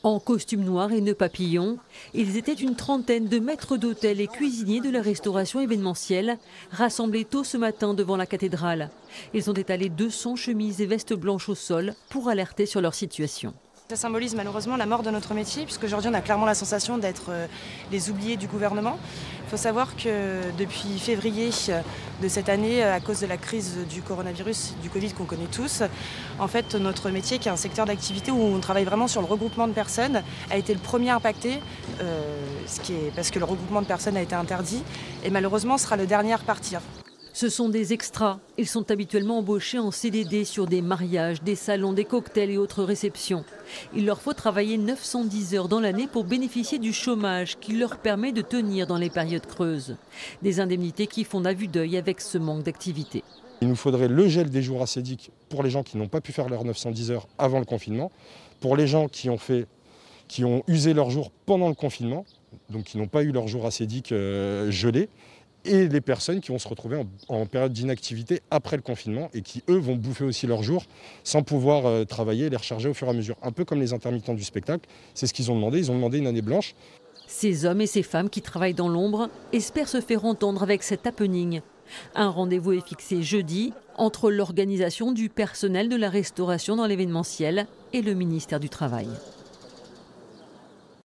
En costume noir et nœud papillon, ils étaient une trentaine de maîtres d'hôtel et cuisiniers de la restauration événementielle, rassemblés tôt ce matin devant la cathédrale. Ils ont étalé 200 chemises et vestes blanches au sol pour alerter sur leur situation. Ça symbolise malheureusement la mort de notre métier, puisqu'aujourd'hui on a clairement la sensation d'être les oubliés du gouvernement. Il faut savoir que depuis février de cette année, à cause de la crise du coronavirus, du Covid qu'on connaît tous, en fait notre métier, qui est un secteur d'activité où on travaille vraiment sur le regroupement de personnes, a été le premier impacté, parce que le regroupement de personnes a été interdit, et malheureusement sera le dernier à repartir. Ce sont des extras. Ils sont habituellement embauchés en CDD sur des mariages, des salons, des cocktails et autres réceptions. Il leur faut travailler 910 heures dans l'année pour bénéficier du chômage qui leur permet de tenir dans les périodes creuses. Des indemnités qui font à vue d'œil avec ce manque d'activité. Il nous faudrait le gel des jours assédiques pour les gens qui n'ont pas pu faire leurs 910 heures avant le confinement, pour les gens qui ont usé leurs jours pendant le confinement, donc qui n'ont pas eu leurs jours assédiques gelés, et les personnes qui vont se retrouver en période d'inactivité après le confinement et qui, eux, vont bouffer aussi leurs jours sans pouvoir travailler et les recharger au fur et à mesure. Un peu comme les intermittents du spectacle, c'est ce qu'ils ont demandé. Ils ont demandé une année blanche. Ces hommes et ces femmes qui travaillent dans l'ombre espèrent se faire entendre avec cet happening. Un rendez-vous est fixé jeudi entre l'organisation du personnel de la restauration dans l'événementiel et le ministère du Travail.